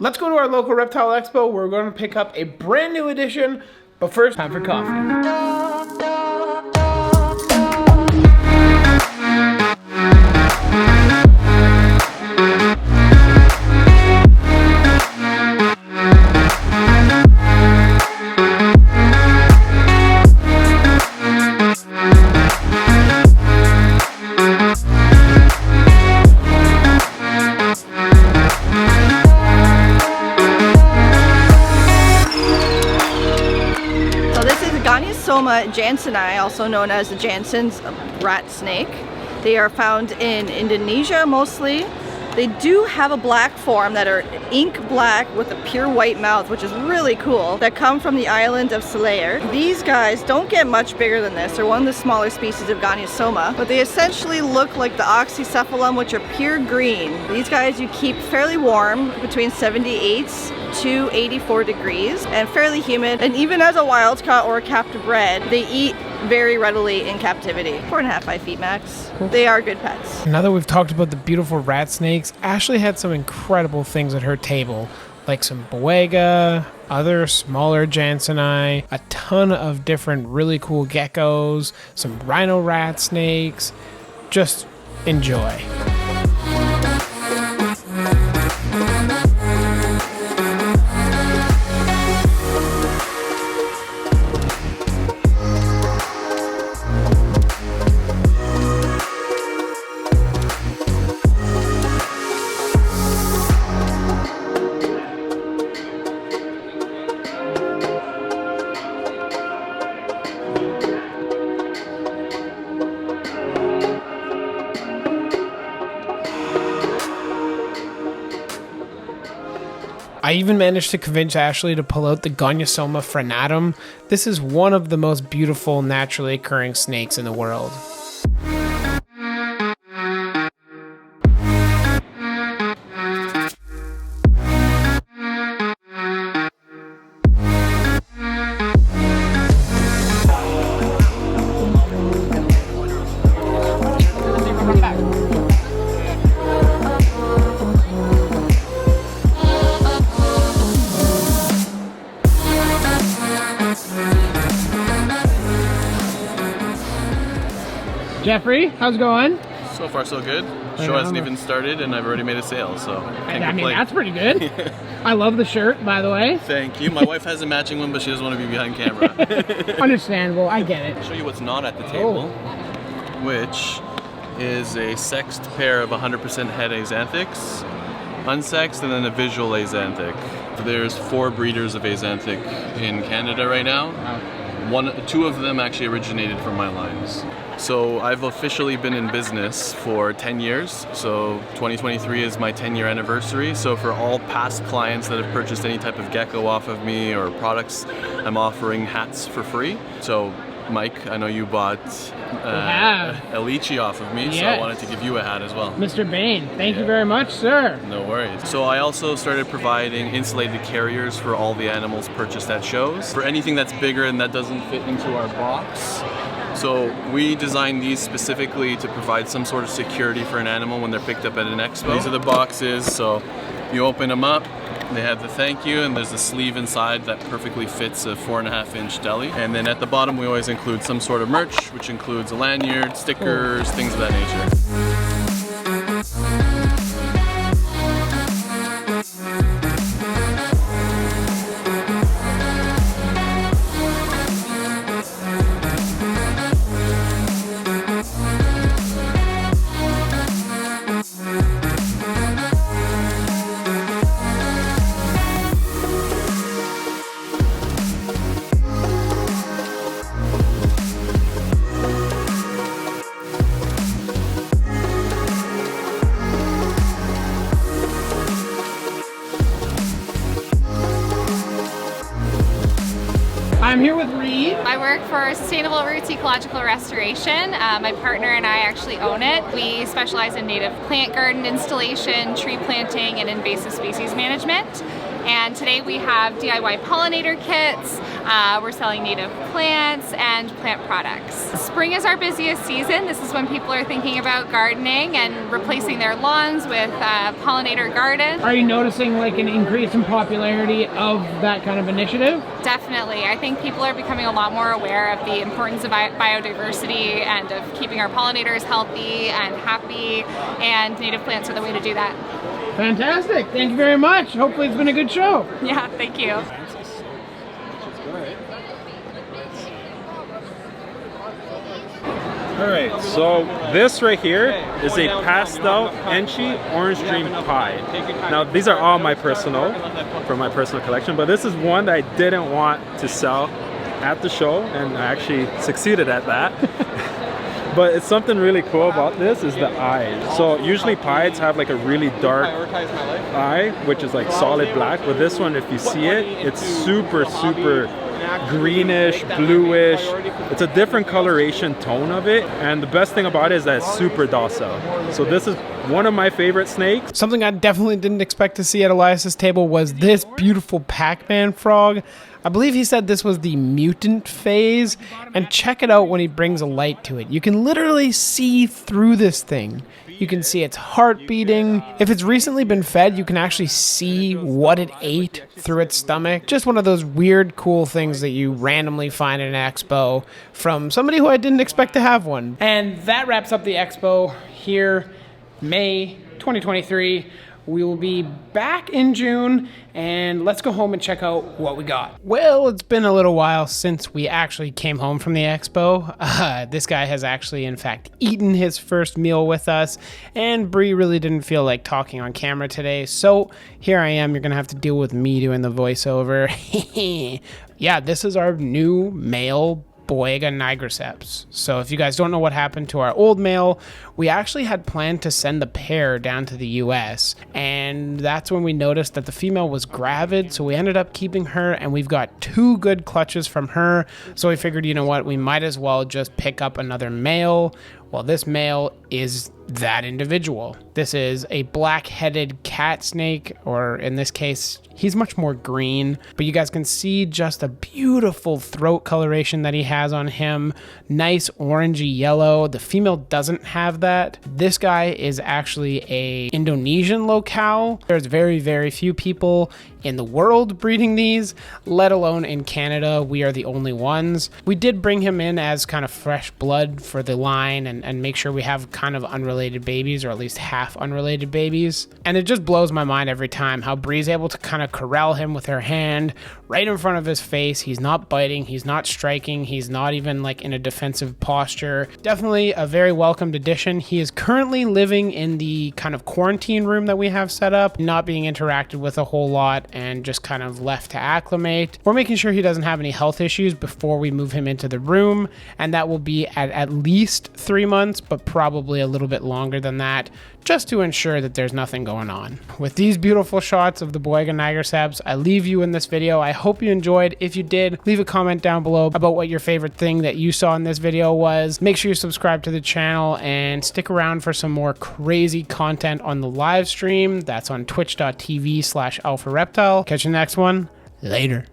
Let's go to our local reptile expo. We're going to pick up a brand new edition, but first, time for coffee. Goniosoma jansseni, also known as the Jansen's rat snake. They are found in Indonesia mostly. They do have a black form that are ink black with a pure white mouth, which is really cool, that come from the island of Selayar. These guys don't get much bigger than this. They're one of the smaller species of Goniosoma, but they essentially look like the oxycephalum, which are pure green. These guys you keep fairly warm, between 78 to 84 degrees, and fairly humid, and even as a wild caught or a captive bred, they eat very readily in captivity. 4.5, 5 feet max. Cool. They are good pets. Now that we've talked about the beautiful rat snakes, Ashley had some incredible things at her table, like some Boega, other smaller jansseni, a ton of different really cool geckos, some rhino rat snakes. Just enjoy. I even managed to convince Ashley to pull out the Goniosoma frenatum. This is one of the most beautiful naturally occurring snakes in the world. Jeffrey, how's it going? So far so good. Show hasn't even started and I've already made a sale, so can't I mean, complain. that's pretty good. I love the shirt, by the way. Thank you. My wife has a matching one, but she doesn't want to be behind camera. Understandable, I get it. I'll show you what's not at the table, which is a sexed pair of 100% het axanthics, unsexed, and then a visual axanthic. There's 4 breeders of axanthic in Canada right now. Wow. 2 of them actually originated from my lines. So I've officially been in business for 10 years. So 2023 is my 10-year anniversary. So for all past clients that have purchased any type of gecko off of me or products, I'm offering hats for free. So Mike, I know you bought a lychee off of me, yes. So I wanted to give you a hat as well. Mr. Bain, thank you very much, sir. No worries. So I also started providing insulated carriers for all the animals purchased at shows. For anything that's bigger and that doesn't fit into our box. So we designed these specifically to provide some sort of security for an animal when they're picked up at an expo. These are the boxes, so you open them up. They have the thank you, and there's a sleeve inside that perfectly fits a 4.5-inch deli. And then at the bottom, we always include some sort of merch, which includes a lanyard, stickers, things of that nature. I'm here with Reed. I work for Sustainable Roots Ecological Restoration. My partner and I actually own it. We specialize in native plant garden installation, tree planting, and invasive species management. And today we have DIY pollinator kits, We're selling native plants and plant products. Spring is our busiest season. This is when people are thinking about gardening and replacing their lawns with pollinator gardens. Are you noticing like an increase in popularity of that kind of initiative? Definitely. I think people are becoming a lot more aware of the importance of biodiversity and of keeping our pollinators healthy and happy, and native plants are the way to do that. Fantastic. Thank you very much. Hopefully it's been a good show. Yeah, thank you. Alright, so this right here is a pastel Enchi orange dream pie. Now these are all my personal, from my personal collection, but this is one that I didn't want to sell at the show, and I actually succeeded at that. But it's something really cool about this is the eyes. So usually pies have like a really dark eye, which is like solid black, but this one, if you see it, it's super greenish, bluish. It's a different coloration tone of it, and the best thing about it is that it's super docile. So this is one of my favorite snakes. Something I definitely didn't expect to see at Elias's table was this beautiful Pac-Man frog. I believe he said this was the mutant phase, and check it out when he brings a light to it. You can literally see through this thing. You can see its heart beating. If it's recently been fed, you can actually see what it ate through its stomach. Just one of those weird, cool things that you randomly find in an expo from somebody who I didn't expect to have one. And that wraps up the expo here, May 2023. We will be back in June, and let's go home and check out what we got. Well, it's been a little while since we actually came home from the expo. This guy has actually, in fact, eaten his first meal with us, and Bree really didn't feel like talking on camera today, so here I am. You're gonna have to deal with me doing the voiceover. Yeah, this is our new male Boiga nigriceps. So if you guys don't know what happened to our old male, we actually had planned to send the pair down to the US, and that's when we noticed that the female was gravid, so we ended up keeping her, and we've got 2 good clutches from her, so we figured, you know what, we might as well just pick up another male. Well, this male is that individual. This is a black-headed cat snake, or in this case, he's much more green, but you guys can see just a beautiful throat coloration that he has on him. Nice orangey yellow. The female doesn't have that. This guy is actually a Indonesian locale. There's very, very few people in the world breeding these, let alone in Canada. We are the only ones. We did bring him in as kind of fresh blood for the line and make sure we have kind of unrelated babies, or at least half unrelated babies. And it just blows my mind every time how Bree's able to kind of corral him with her hand right in front of his face. He's not biting, he's not striking, he's not even like in a defensive posture. Definitely a very welcomed addition. He is currently living in the kind of quarantine room that we have set up, not being interacted with a whole lot, and just kind of left to acclimate. We're making sure he doesn't have any health issues before we move him into the room, and that will be at least 3 months, but probably a little bit longer than that, just to ensure that there's nothing going on. With these beautiful shots of the Boiga nigriceps, I leave you in this video. I hope you enjoyed. If you did, leave a comment down below about what your favorite thing that you saw in this video was. Make sure you subscribe to the channel and stick around for some more crazy content on the live stream. That's on twitch.tv/alphareptile. Catch you next one. Later.